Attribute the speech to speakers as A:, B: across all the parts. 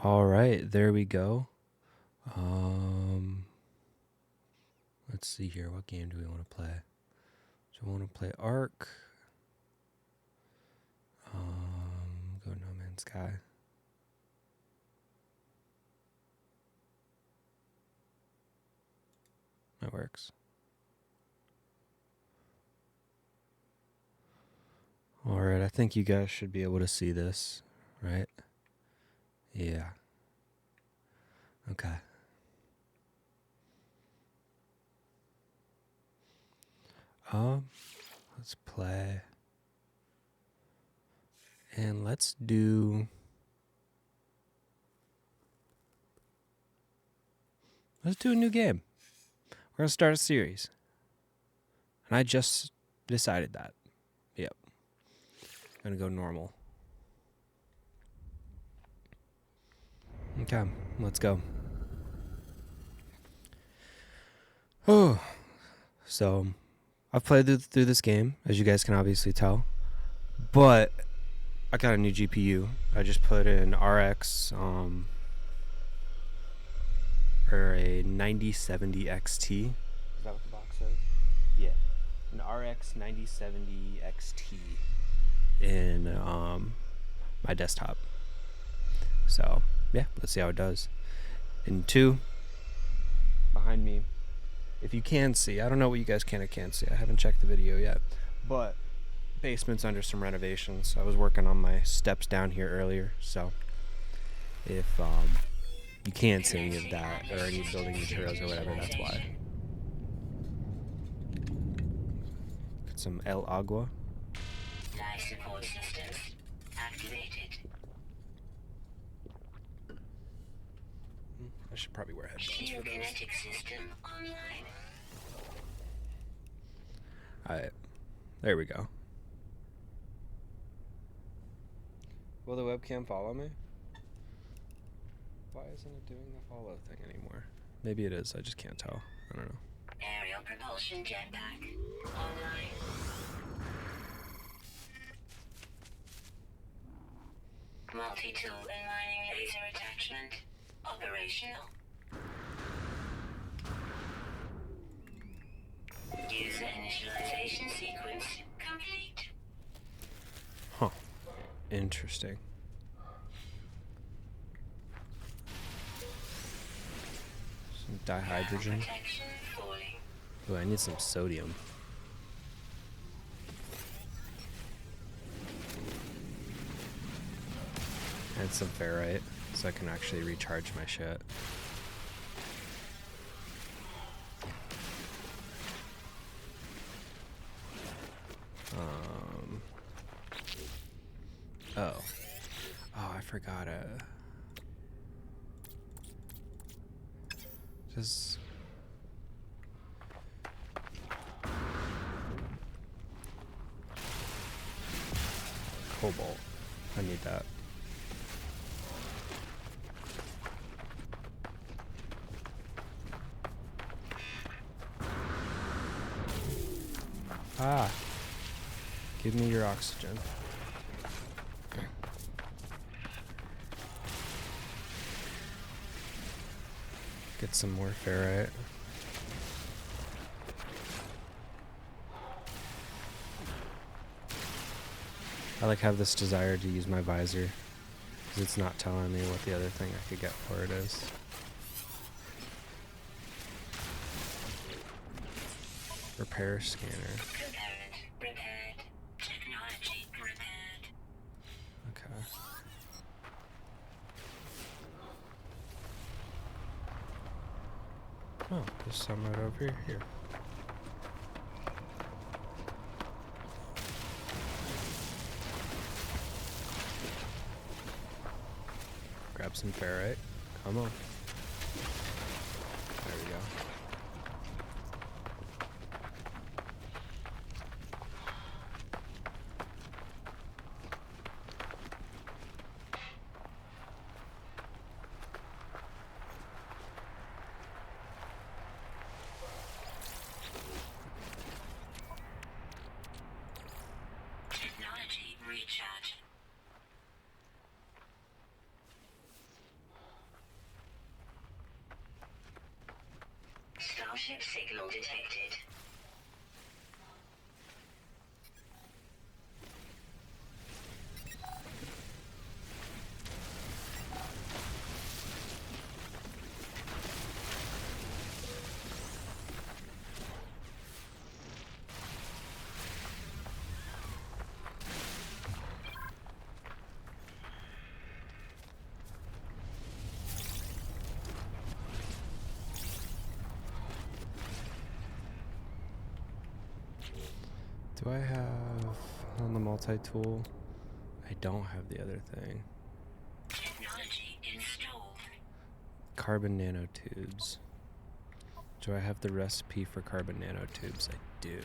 A: All right, there we go. Let's see here. What game do we want to play? Do we want to play Ark? Go No Man's Sky. That works. All right, I think you guys should be able to see this, right? Yeah. Okay. Let's play. And let's do a new game. We're gonna start a series. And I just decided that. Yep. I'm gonna go normal. Okay, let's go. Oh, so I've played through this game, as you guys can obviously tell, but I got a new GPU. I just put in RX, or a 9070 XT. Is that what the box says? Yeah, an RX 9070 XT in my desktop. So yeah, let's see how it does. And two, behind me, if you can see, I don't know what you guys can or can't see. I haven't checked the video yet, but basement's under some renovations. I was working on my steps down here earlier, so if you can't see any of that or any building materials or whatever, that's why. Get some El Agua.
B: Life support systems activated.
A: I should probably wear headphones for this.
B: Kinetic system online.
A: Alright, there we go. Will the webcam follow me? Why isn't it doing the follow thing anymore? Maybe it is, I just can't tell. I don't know.
B: Aerial propulsion jetpack online. Multi-tool and mining laser attachment operational. User initialization sequence complete.
A: Huh. Interesting. Some dihydrogen.
B: Protection falling.
A: Ooh, I need some sodium. And some ferrite, so I can actually recharge my shit. Oh, I forgot just cobalt. I need that. Ah, give me your oxygen. Get some more ferrite. I have this desire to use my visor because it's not telling me what the other thing I could get for it is. Repair scanner.
B: Component repaired. Technology repaired.
A: Okay. Oh, there's some right over here. Grab some ferrite. Come on. There we go.
B: Technology recharge. Battleship signal detected.
A: Do I have on the multi-tool? I don't have the other thing.
B: Technology installed.
A: Carbon nanotubes. Do I have the recipe for carbon nanotubes? I do.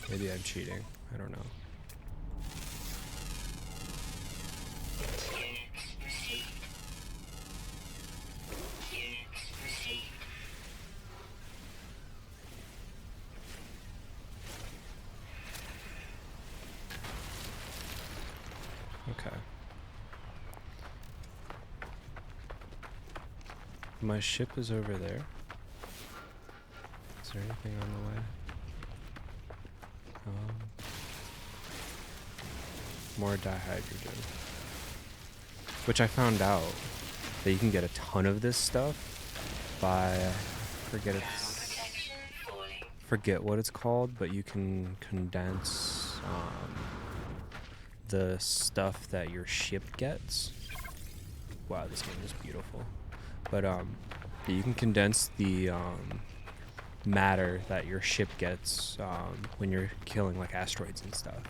A: Maybe I'm cheating. I don't know.
B: Units received. Units received.
A: Okay. My ship is over there. Is there anything on the way? More dihydrogen. Which I found out that you can get a ton of this stuff by
B: Ground protection falling.
A: forget what it's called, but you can condense the stuff that your ship gets. Wow, this game is beautiful. But you can condense the matter that your ship gets when you're killing like asteroids and stuff.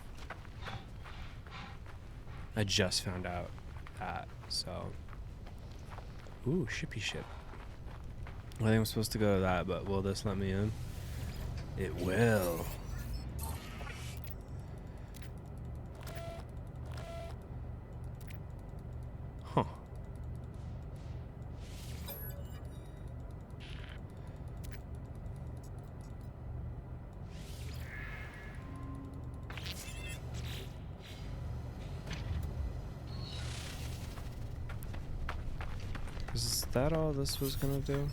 A: I just found out that, so. Ooh, shippy ship. I think I'm supposed to go to that, but will this let me in? It will. Huh. Is that all this was gonna do?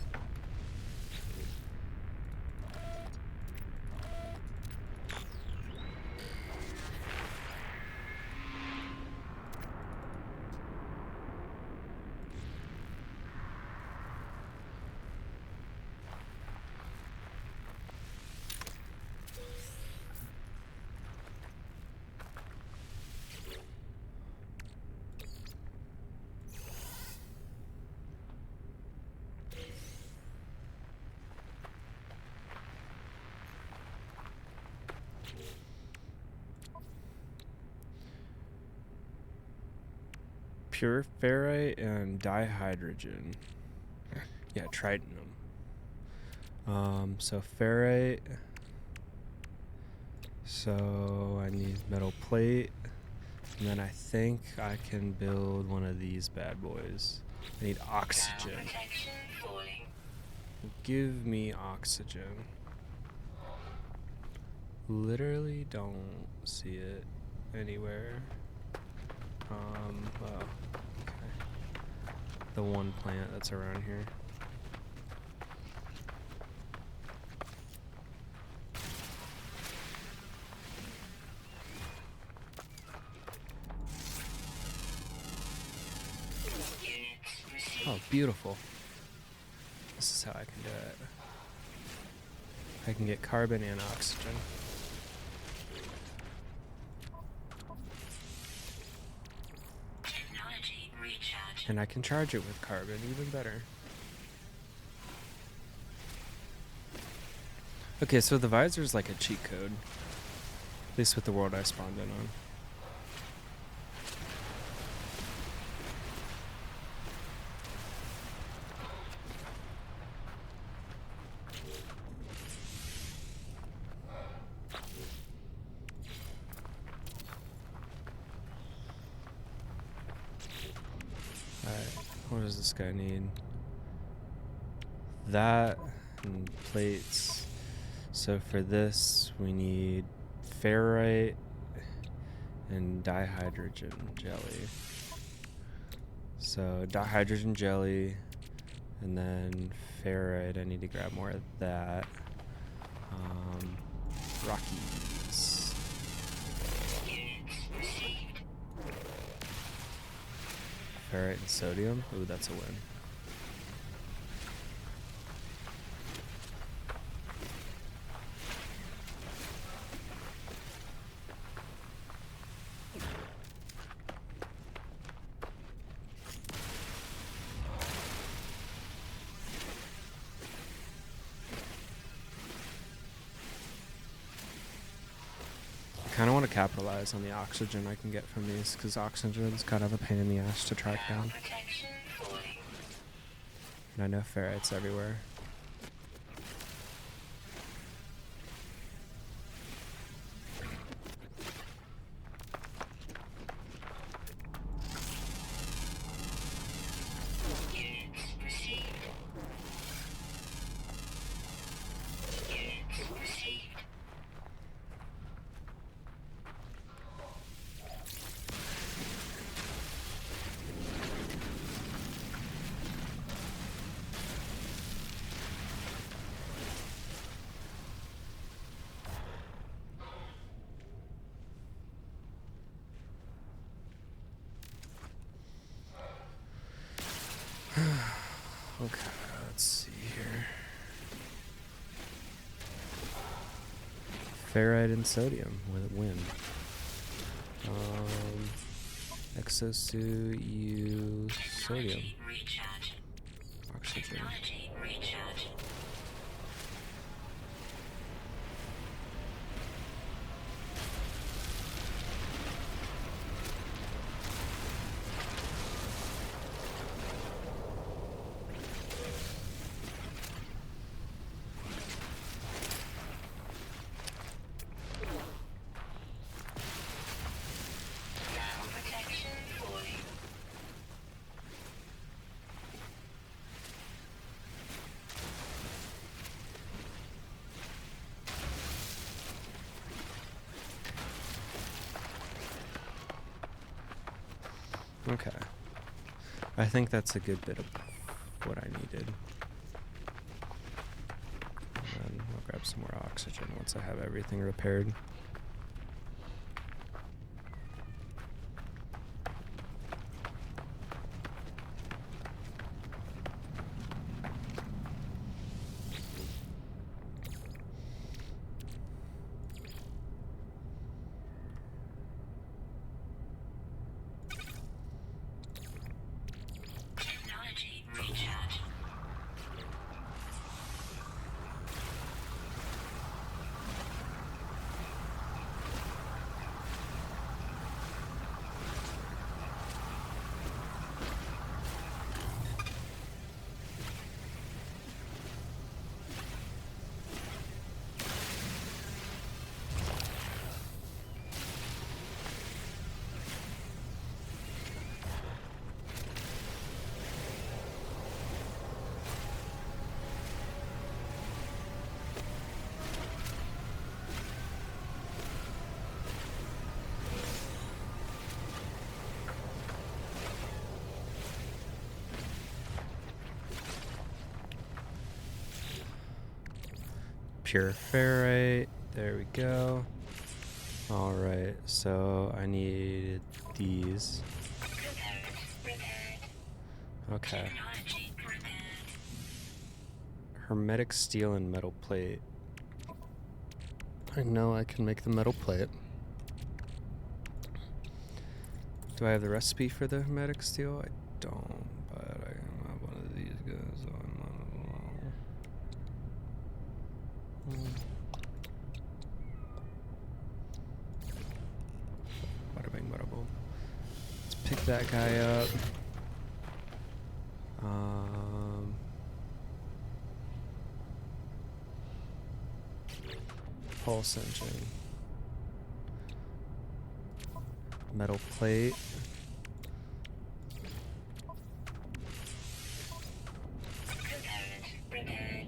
A: Pure ferrite and dihydrogen. Yeah, tritium. So ferrite. So I need metal plate. And then I think I can build one of these bad boys. I need oxygen.
B: Ground protection falling.
A: Give me oxygen. Literally don't see it anywhere. Well, okay. The one plant that's around here.
B: Units received.
A: Oh, beautiful. This is how I can do it. I can get carbon and oxygen.
B: Technology recharge.
A: And I can charge it with carbon, even better. Okay, so the visor's like a cheat code. At least with the world I spawned in on. Alright, what does this guy need? That and plates. So for this, we need ferrite and dihydrogen jelly. So dihydrogen jelly And then ferrite, I need to grab more of that. Rockies.
B: Units received.
A: Ferrite and sodium. Ooh, that's a win. I kind of want to capitalize on the oxygen I can get from these, because oxygen is kind of a pain in the ass to track down.
B: Protection falling.
A: And I know ferrite's everywhere.
B: Units received. Units received.
A: Okay, let's see here. Ferrite and sodium with a win. Exosuit, you sodium.
B: Technology recharge.
A: Oxygen.
B: Technology recharge. Ground protection falling.
A: Okay. I think that's a good bit of what I needed. And then I'll grab some more oxygen once I have everything repaired.
B: Technology recharge.
A: Pure ferrite. There we go. Alright, so I need these.
B: Repaired.
A: Okay.
B: Technology repaired.
A: Hermetic steel and metal plate. I know I can make the metal plate. Do I have the recipe for the hermetic steel? I don't, but I can have one of these guys on my Bada bing, bada boom. Let's pick that guy up. Pulse engine. Metal plate.
B: Repaired.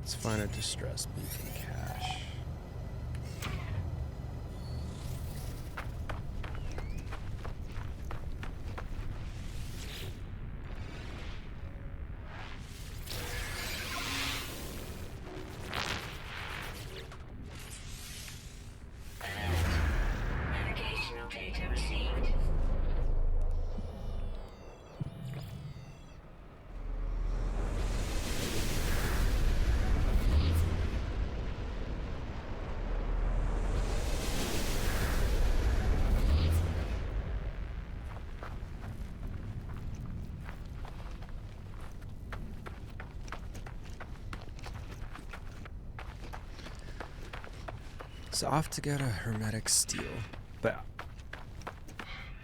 A: Let's find a distress beacon cache.
B: Navigational data received.
A: So off to get a hermetic steel. But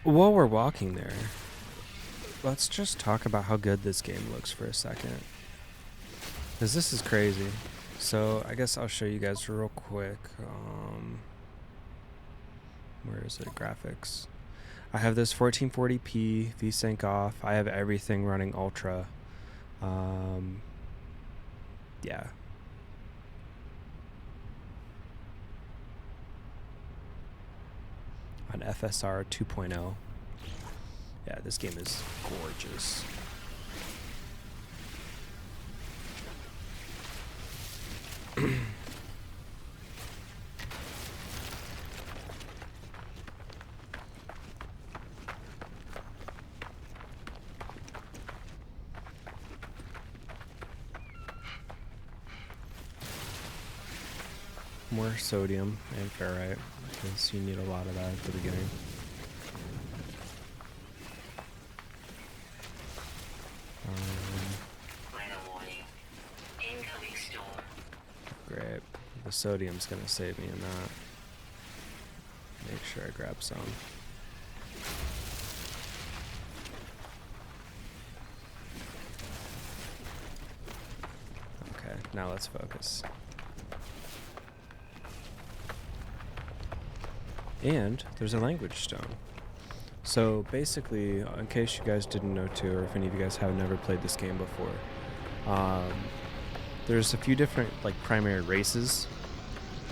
A: while we're walking there, let's just talk about how good this game looks for a second. Because this is crazy. So I guess I'll show you guys real quick. Where is it? Graphics. I have this 1440p VSync off. I have everything running ultra. Yeah. On FSR 2.0. Yeah, this game is gorgeous. More sodium and ferrite, because you need a lot of that at the beginning.
B: Weather warning. Incoming storm.
A: Great. The sodium's gonna save me in that. Make sure I grab some. Okay, now let's focus. And there's a language stone. So basically, in case you guys didn't know too, or if any of you guys have never played this game before, there's a few different like primary races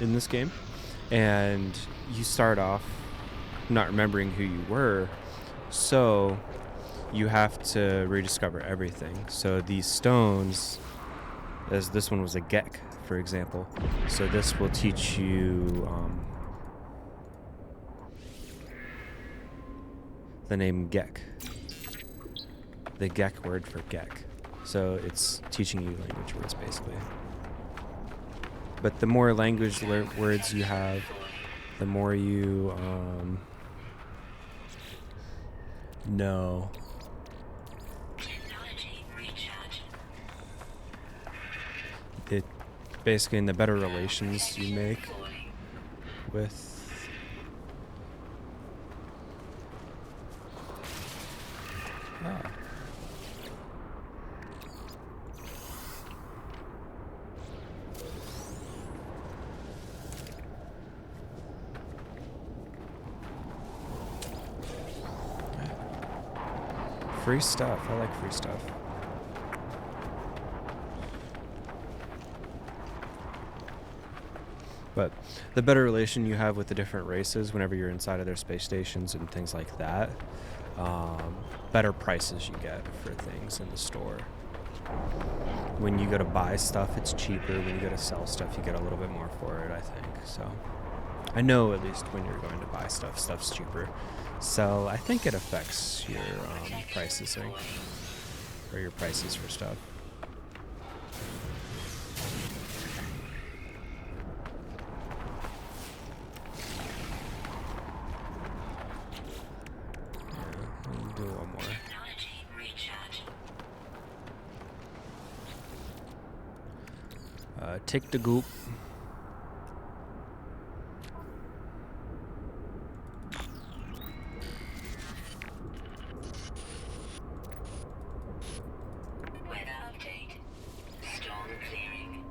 A: in this game, and you start off not remembering who you were, so you have to rediscover everything. So these stones, as this one was a Gek, for example, so this will teach you the name Gek, the Gek word for Gek. So it's teaching you language words, basically. But the more language words you have, the more you know.
B: Technology recharge.
A: It basically, in the better relations you make with free stuff. I like free stuff. But the better relation you have with the different races whenever you're inside of their space stations and things like that, better prices you get for things in the store. When you go to buy stuff, it's cheaper. When you go to sell stuff, you get a little bit more for it, I think. So I know at least when you're going to buy stuff, stuff's cheaper. So I think it affects your pricing or your prices for stuff. Do one more.
B: Technology recharge.
A: Take the goop.
B: Weather update. Storm clearing.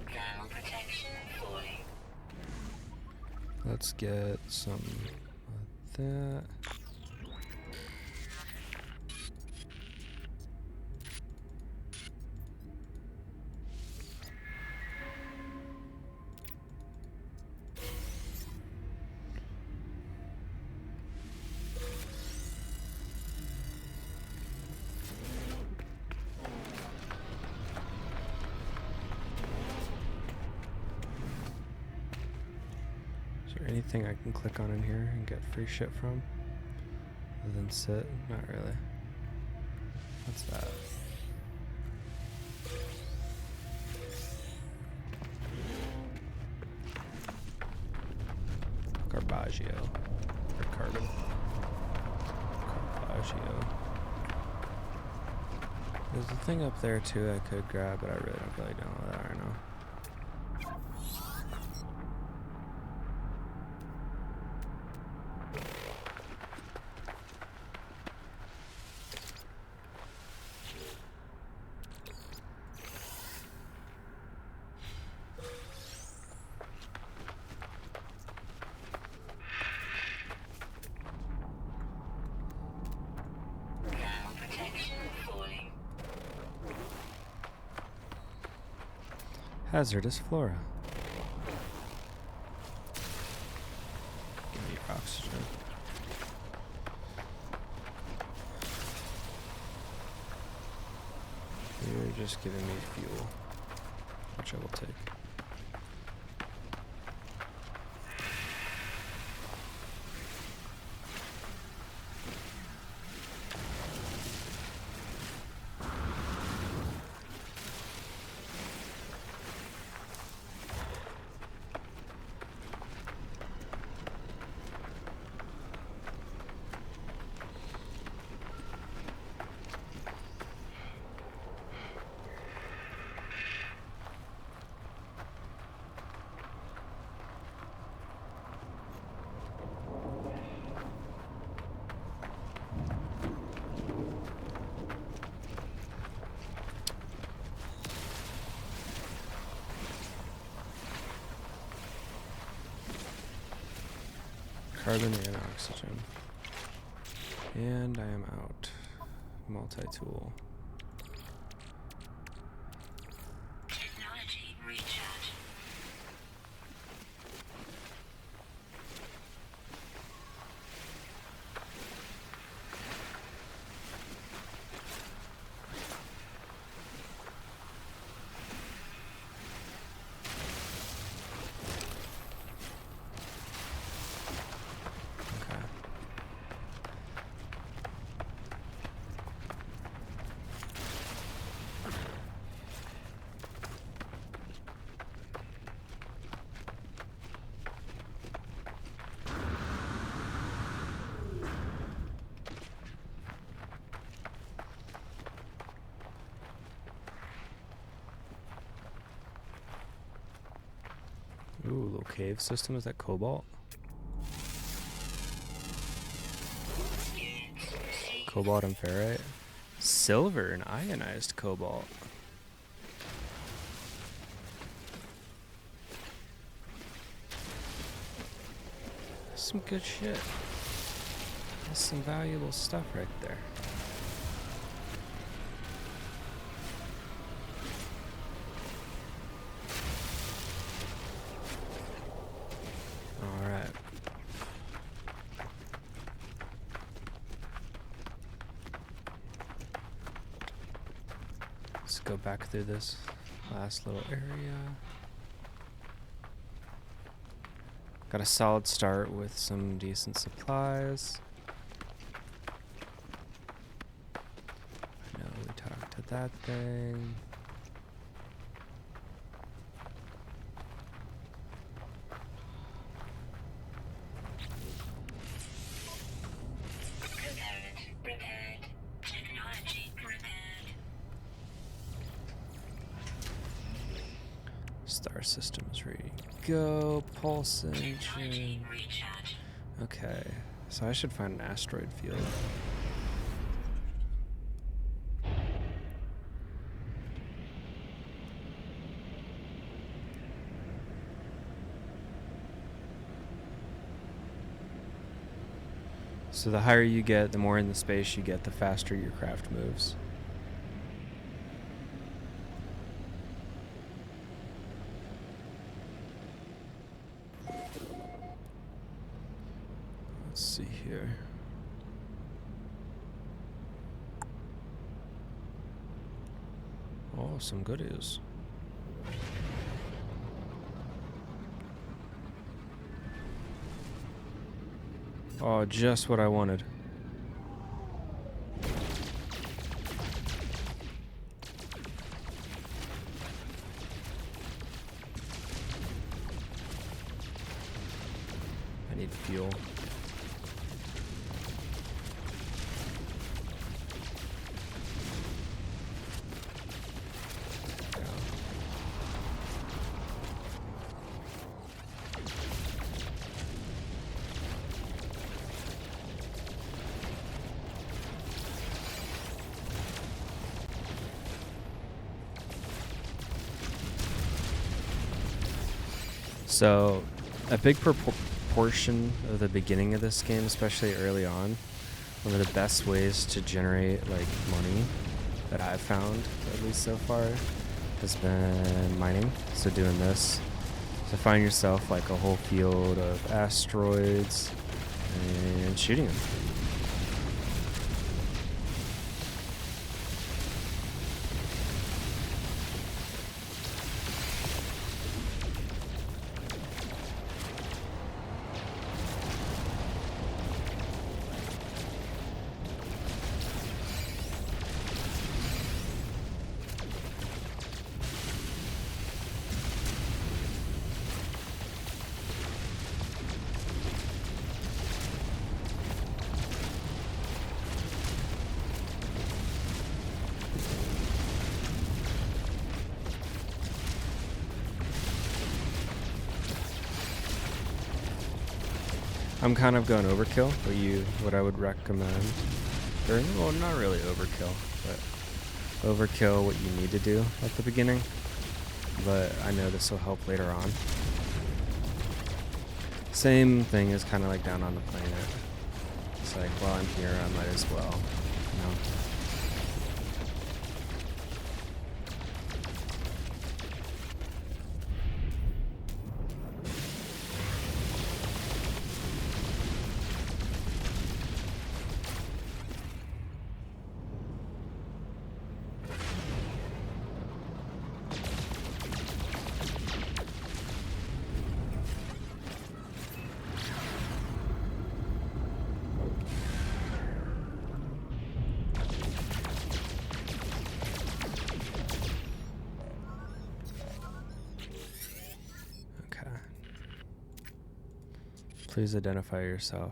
B: Thermal protection falling.
A: Let's get some that. Is there anything I can click on in here and get free shit from? Other than sit? Not really. What's that? Garbaggio. Or carbon. Garbaggio. There's a thing up there too I could grab, but I really don't feel like doing all that right now.
B: Protection falling.
A: Hazardous flora. Give me oxygen. You're just giving me fuel, which I will take. Carbon and oxygen. And I am out. Multi-tool.
B: Technology recharge.
A: Okay. Ooh, little cave system. Is that cobalt? Cobalt and ferrite. Silver and ionized cobalt. That's some good shit. That's some valuable stuff right there. Alright. Let's go back through this last little area. Got a solid start with some decent supplies. I know we talked to that thing.
B: Component repaired. Technology repaired.
A: Star system is ready to go. Pulse engine.
B: Technology recharge.
A: Okay, so I should find an asteroid field. So the higher you get, the more in the space you get, the faster your craft moves. Let's see here. Oh, some goodies. Oh, just what I wanted. I need fuel. So, a big proportion of the beginning of this game, especially early on, one of the best ways to generate like money that I've found, at least so far, has been mining. So doing this, to find yourself like a whole field of asteroids and shooting them. I'm kind of going overkill, what I would recommend, or well, not really overkill, but overkill what you need to do at the beginning, but I know this will help later on. Same thing is kind of like down on the planet. It's like, while I'm here, I might as well, you know. Please identify yourself.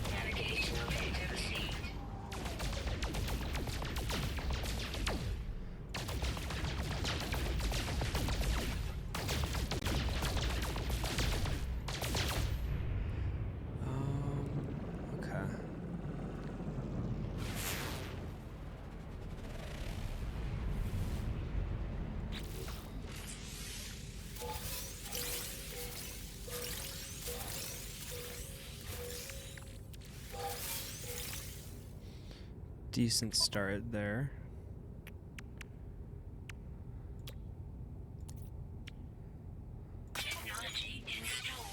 B: Navigational data received.
A: Okay. Decent start there.
B: Technology installed.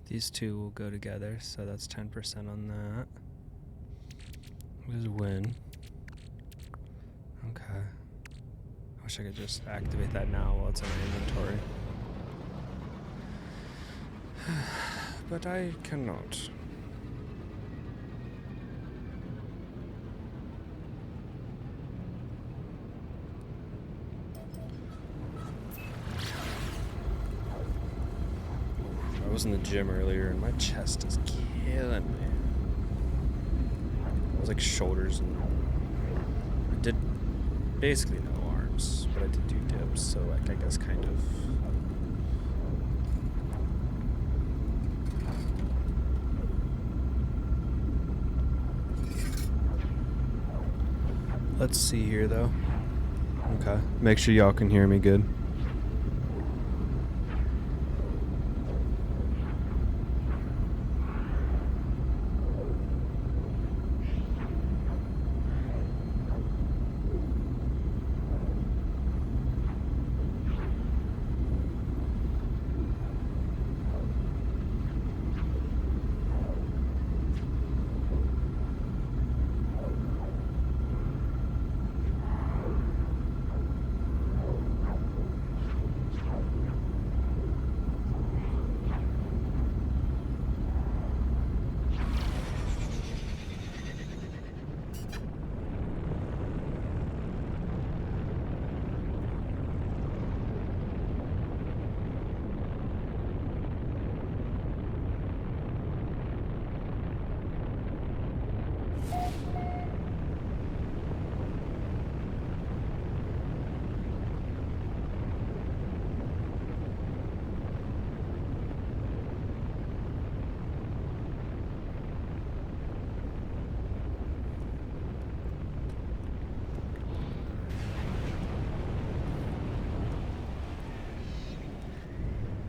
A: These two will go together, so that's 10% on that. Is win. Okay. I wish I could just activate that now while it's in my inventory. But I cannot. I was in the gym earlier and my chest is killing me. It was like shoulders, and I did basically no arms, but I did do dips, so like I guess kind of. Let's see here, though. Okay. Make sure y'all can hear me good.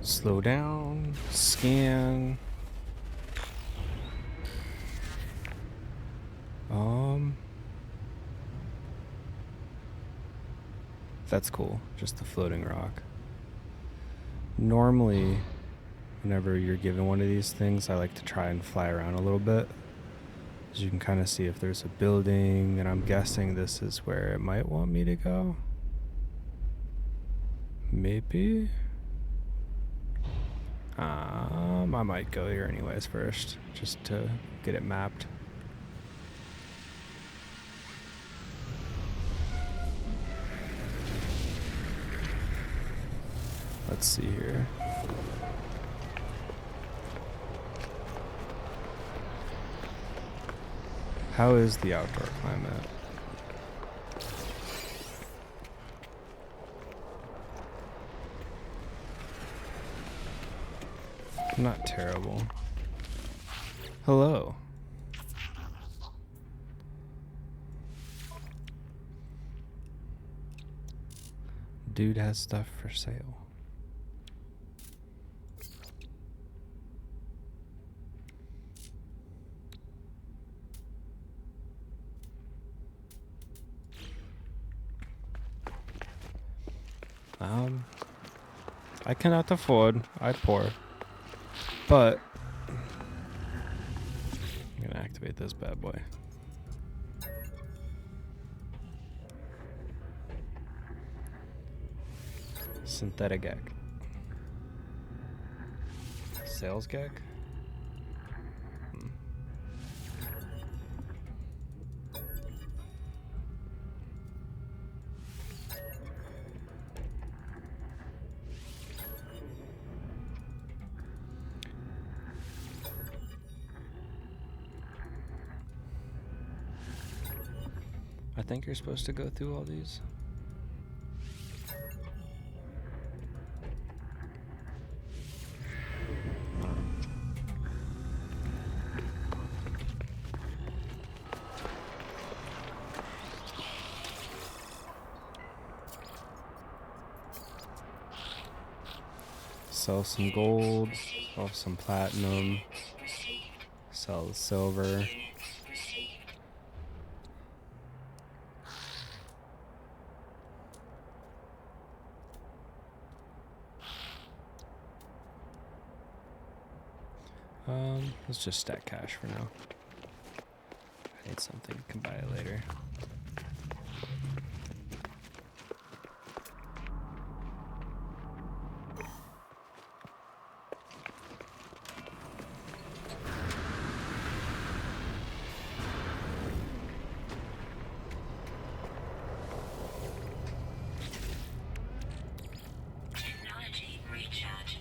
A: Slow down, scan. That's cool, just the floating rock. Normally, whenever you're given one of these things, I like to try and fly around a little bit. So you can kind of see if there's a building, and I'm guessing this is where it might want me to go. Maybe? I might go here anyways first, just to get it mapped. Let's see here. How is the outdoor climate? Not terrible. Hello. Dude has stuff for sale. I cannot afford. I pour. But I'm gonna activate this bad boy. Synthetic egg. Sales gag? I think you're supposed to go through all these. Sell some gold, sell some platinum, sell the silver. Let's just stack cash for now. I need something, you can buy it later.
B: Technology recharge.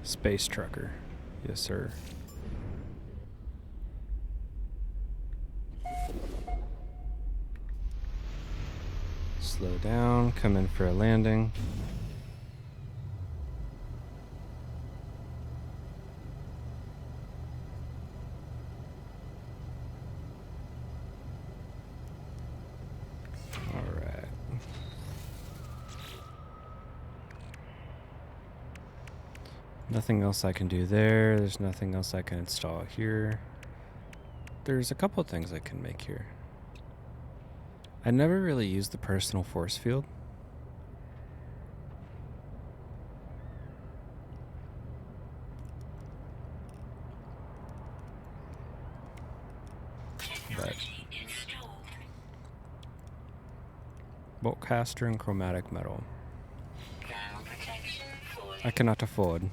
A: Space trucker. Yes, sir. Slow down, come in for a landing. Alright. Nothing else I can do there. There's nothing else I can install here. There's a couple things I can make here. I never really used the personal force field. But bolt caster and chromatic metal. I cannot afford.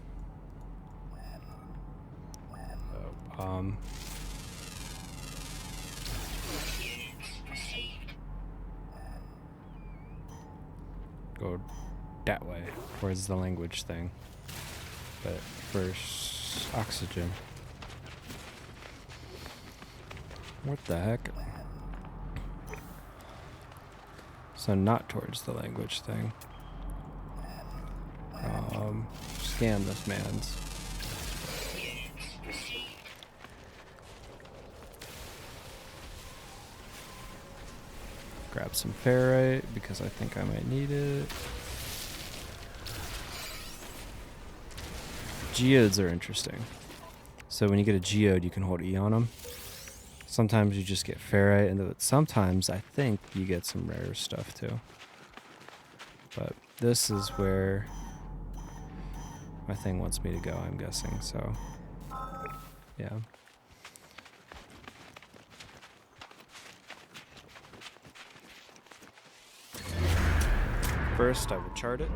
A: Go that way towards the language thing. But first, oxygen. What the heck? So not towards the language thing. Scan this man's. Grab some ferrite because I think I might need it. Geodes are interesting. So when you get a geode, you can hold E on them. Sometimes you just get ferrite, and sometimes I think you get some rare stuff too. But this is where my thing wants me to go, I'm guessing, so yeah. First, I will chart it.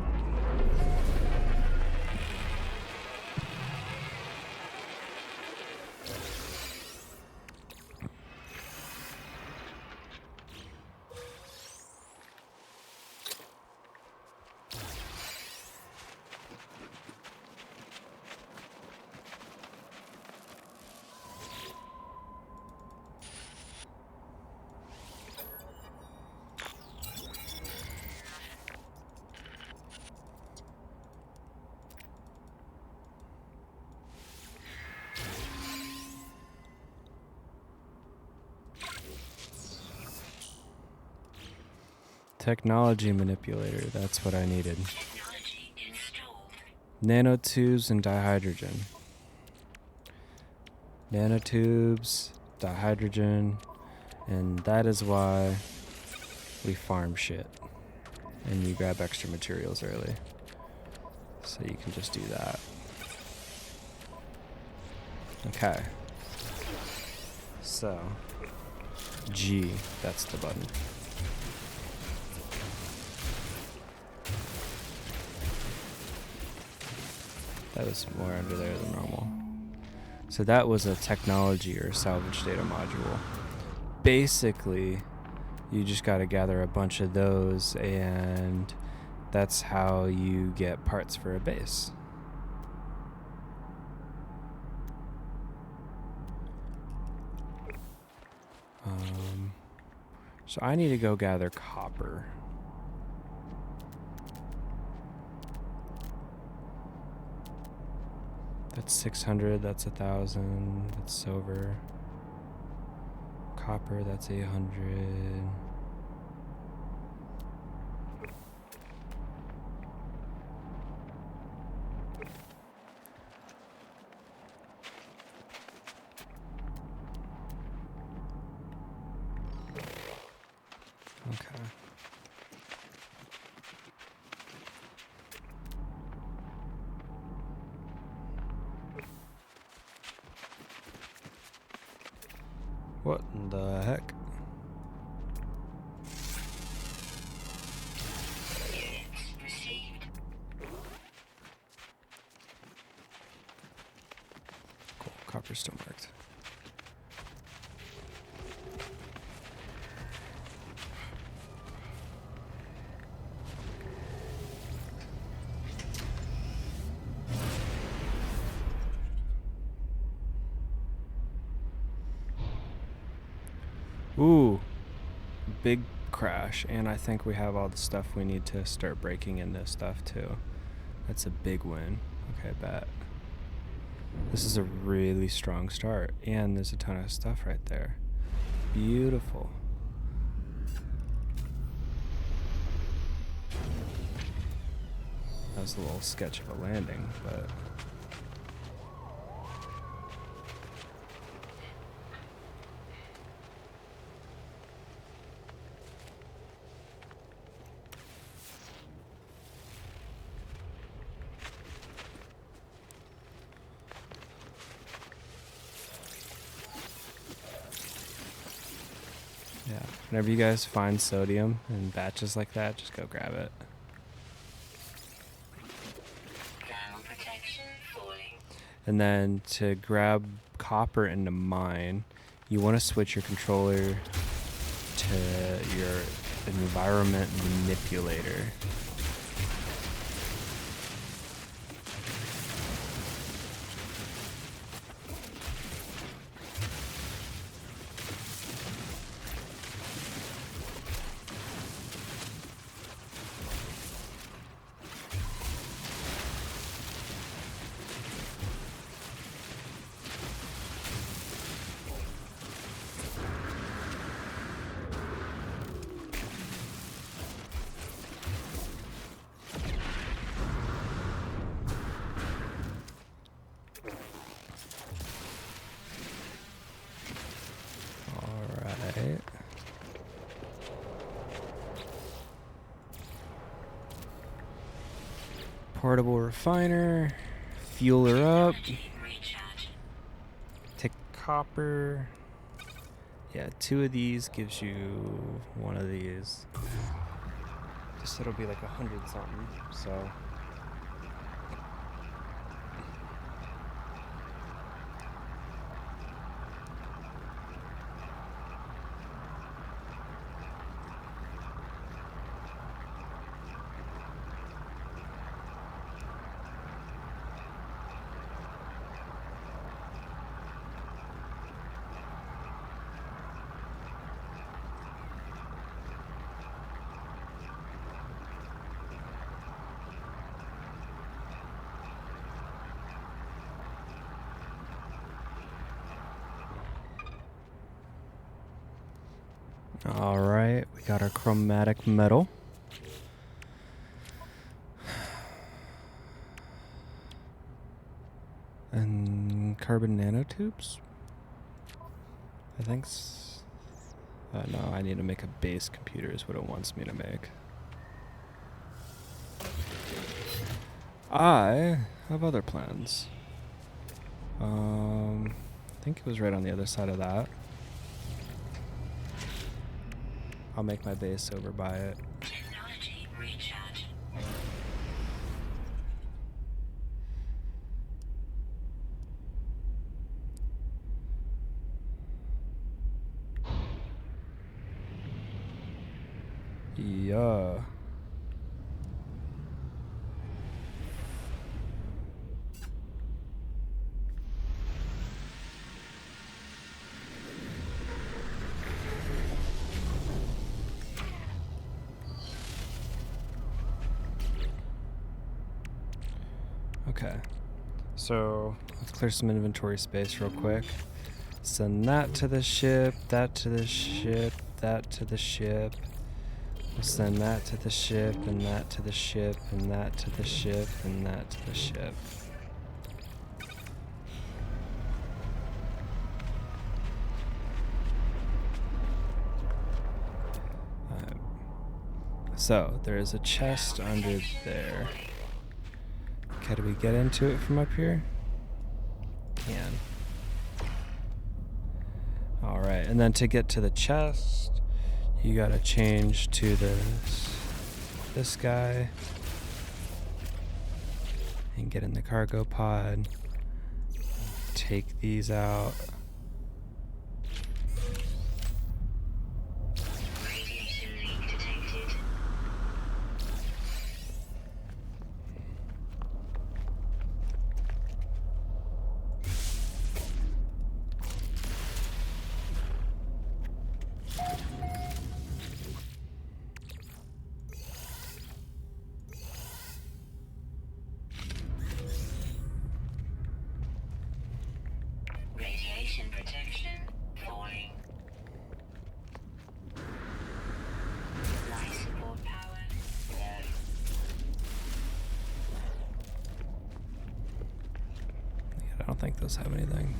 A: Technology manipulator, that's what I needed. Nanotubes and dihydrogen. Nanotubes, dihydrogen, and that is why we farm shit. And you grab extra materials early. So you can just do that. Okay. So, G, that's the button. That was more under there than normal. So that was a technology or salvage data module. Basically, you just got to gather a bunch of those, and that's how you get parts for a base. So I need to go gather copper. That's 600, that's 1,000, that's silver. Copper, that's 800. Okay. What in the heck? Cool, copper's still marked. Ooh, big crash, and I think we have all the stuff we need to start breaking into stuff too. That's a big win. Okay, bet. This is a really strong start, and there's a ton of stuff right there. Beautiful. That was a little sketch of a landing, but... yeah, whenever you guys find sodium in batches like that, just go grab it.
B: Ground protection falling.
A: And then to grab copper into mine, you want to switch your controller to your environment manipulator. Alright. Portable refiner. Fuel her up.
B: Energy recharge.
A: Take copper. Yeah, 2 of these gives you 1 of these. Just it'll be like 100 something, so... Alright, we got our chromatic metal. And carbon nanotubes? I think no, I need to make a base computer is what it wants me to make. I have other plans. I think it was right on the other side of that. I'll make my base over by it.
B: Technology recharge.
A: Yeah. Okay, so let's clear some inventory space real quick. Send that to the ship, that to the ship, that to the ship. We'll send that to the ship, and that to the ship, and that to the ship, and that to the ship. So, there is a chest under there. Okay, do we get into it from up here? Can. Alright, and then to get to the chest, you gotta change to this guy. And get in the cargo pod. Take these out.
B: Radiation leak detected.
A: think those have anything.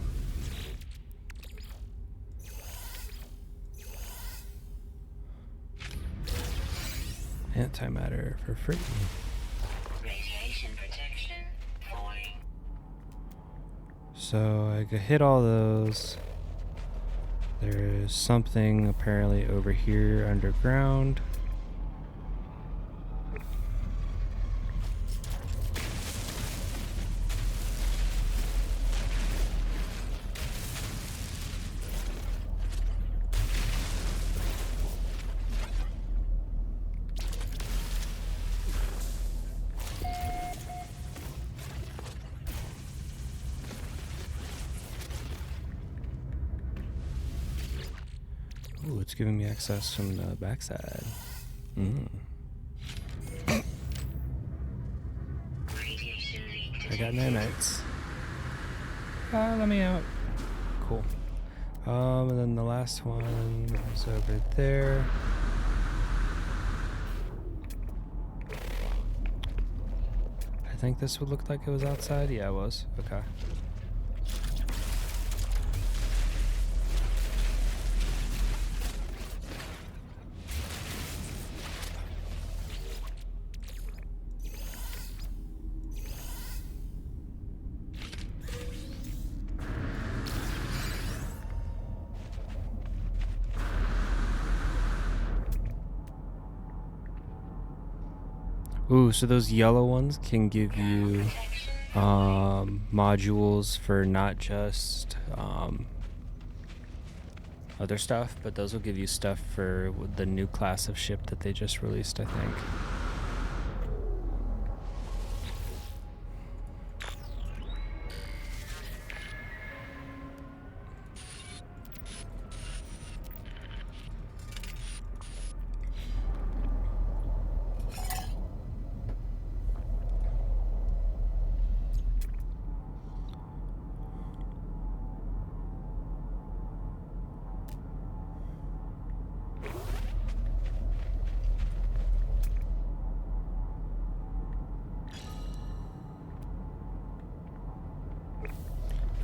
A: Antimatter for free.
B: Radiation protection falling.
A: So I could hit all those. There's something apparently over here underground. Ooh, it's giving me access from the backside.
B: Radiation leak
A: I got
B: detected.
A: nanites. Let me out. Cool. And then the last one is over there. I think this would look like it was outside. Yeah, it was. Okay. Ooh, so those yellow ones can give you modules for not just other stuff, but those will give you stuff for the new class of ship that they just released, I think.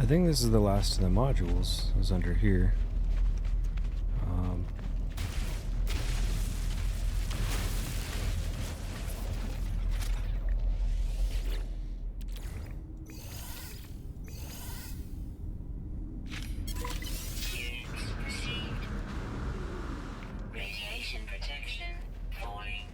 A: I think this is the last of the modules. Is under here.
B: Units received. Radiation protection falling.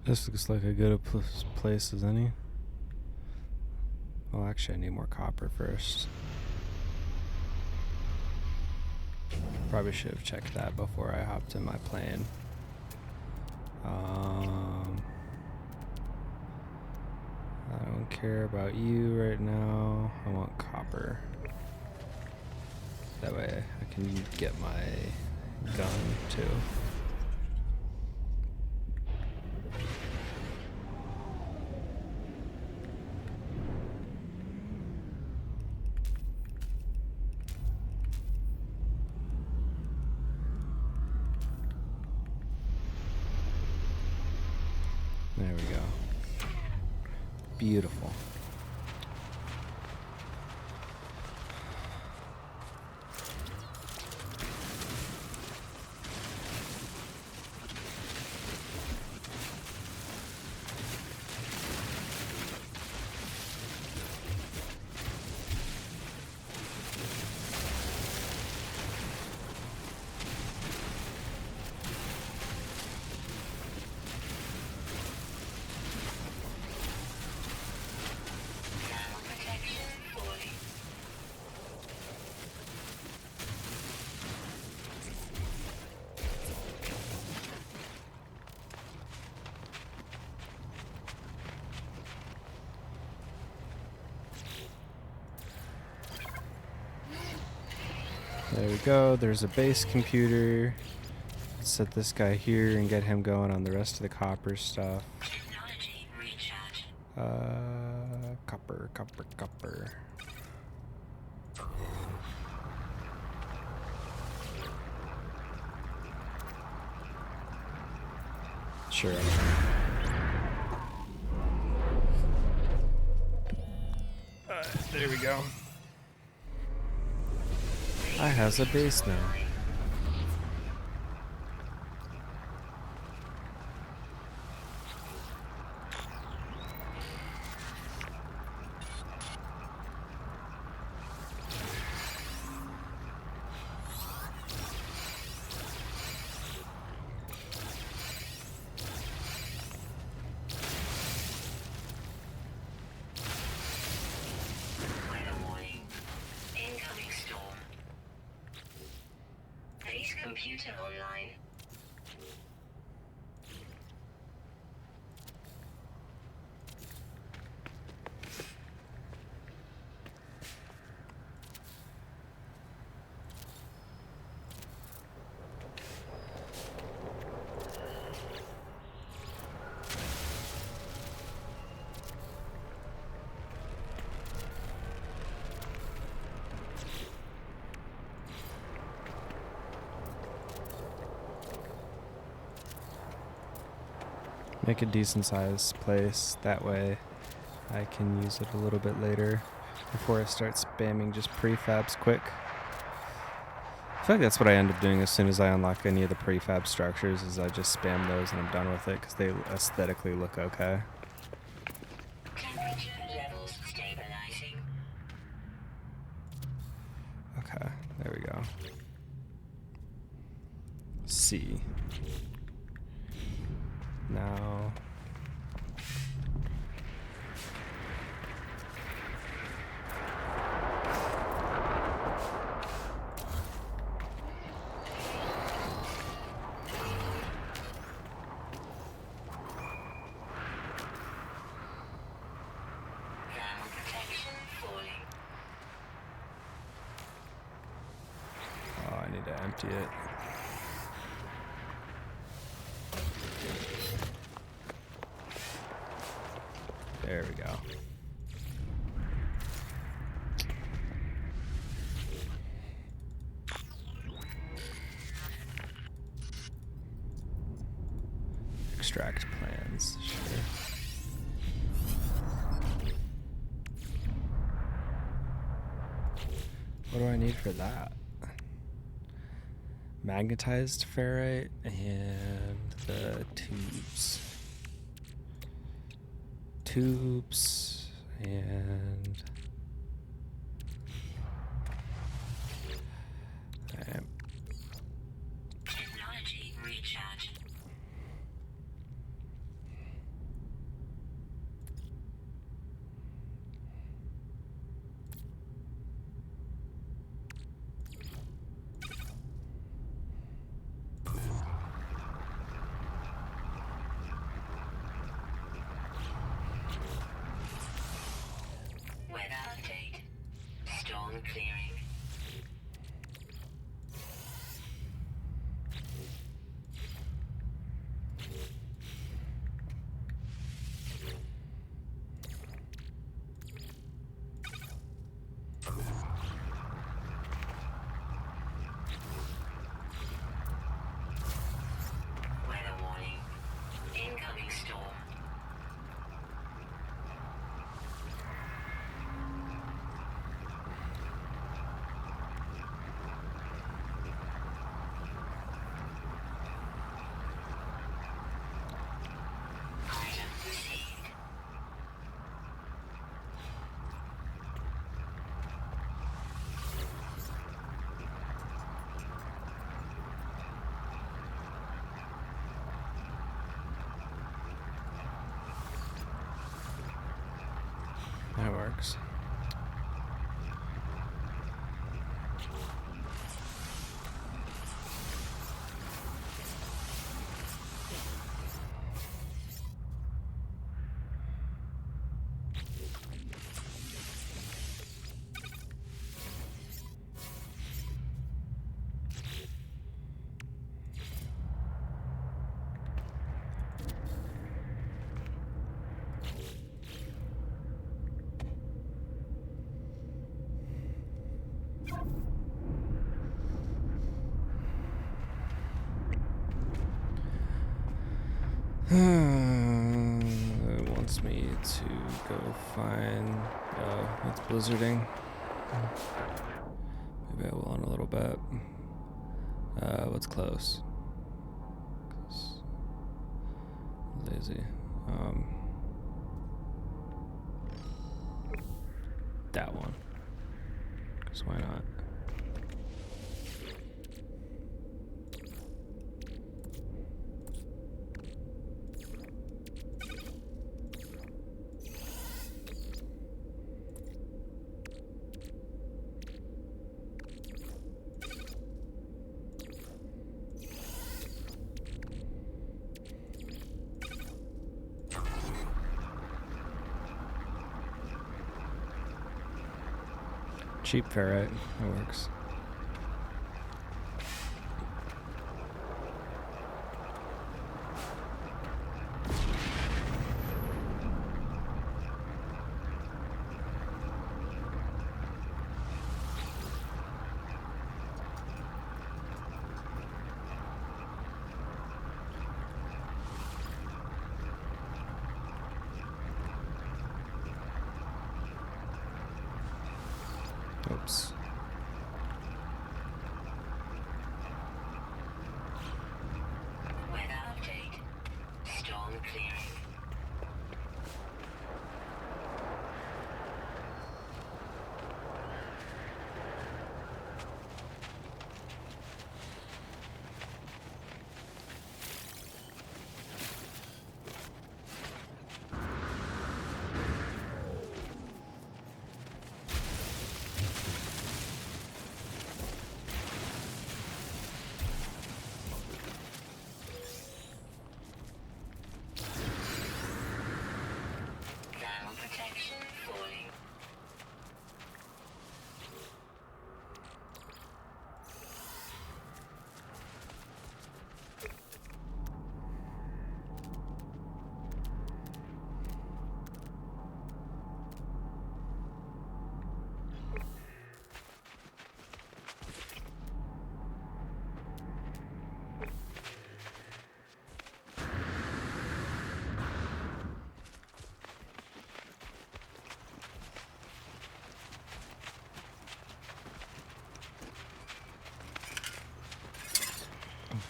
A: This looks like a good place as any. Oh, actually, I need more copper first. Probably should have checked that before I hopped in my plane. I don't care about you right now. I want copper. That way I can get my gun too. There we go. Beautiful. There we go. There's a base computer. Let's set this guy here and get him going on the rest of the copper stuff.
B: Technology recharge.
A: Copper. Sure. There we go. I has a base now.
B: Weather warning. Incoming storm. Base computer online.
A: Make a decent sized place. That way I can use it a little bit later before I start spamming just prefabs quick. I feel like that's what I end up doing as soon as I unlock any of the prefab structures is I just spam those and I'm done with it because they aesthetically look okay.
B: Temperature levels stabilizing.
A: Okay, there we go. C. Now
B: Thermal protection falling.
A: I need to empty it. There we go. Extract plans, sure. What do I need for that? Magnetized ferrite and the tubes. And
B: Technology recharge. Weather update. Storm clearing. Weather warning. Incoming storm. Item received.
A: that works. It wants me to go find. It's blizzarding. Maybe I will in a little bit. What's close? Lazy. That one. Cause why not? Cheap ferret, that works. Oops.
B: Weather update. Storm clearing. Thermal protection falling.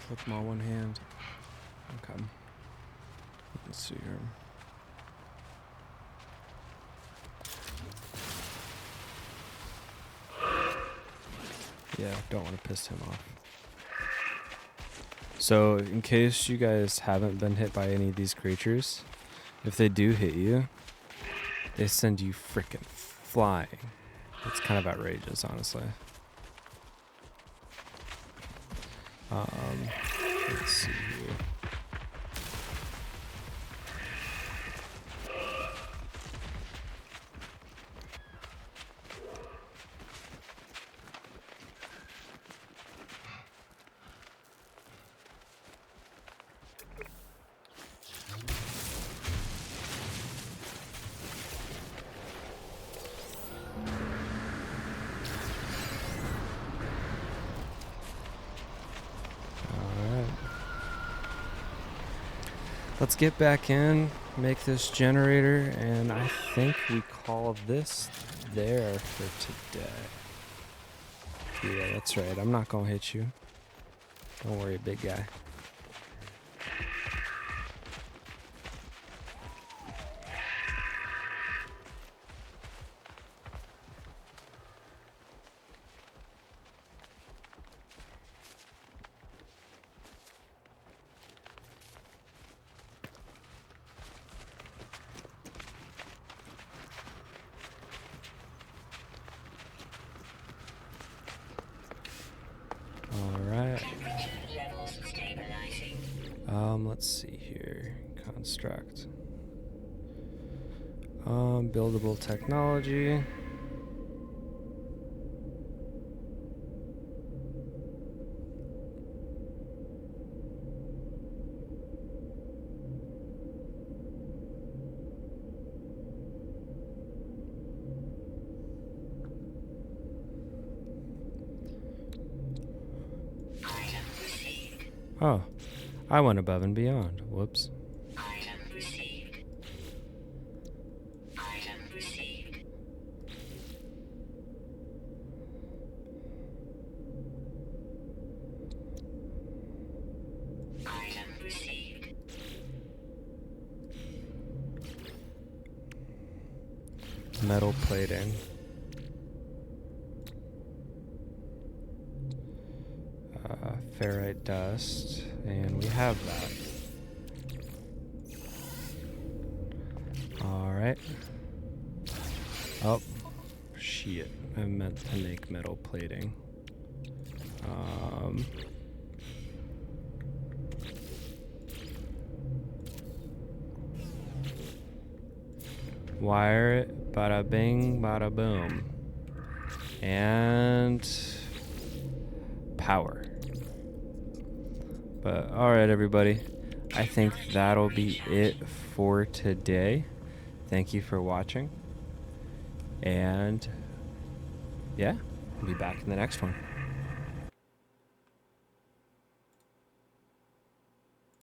A: Flip them all one hand. Okay. Let's see here. Yeah, don't want to piss him off. So, in case you guys haven't been hit by any of these creatures, if they do hit you, they send you frickin' flying. It's kind of outrageous, honestly. Let's see here. Let's get back in, make this generator, and I think we call this there for today. Yeah, that's right. I'm not gonna hit you. Don't worry, big guy. Let's see here. Construct. Buildable technology. Oh, I went above and beyond. Whoops. metal plating. Ferrite dust, and we have that. Alright. Oh, shit. I meant to make metal plating. Wire it, bada bing, bada boom. And power. But alright, everybody. I think that'll be it for today. Thank you for watching. And yeah, I'll be back in the next one.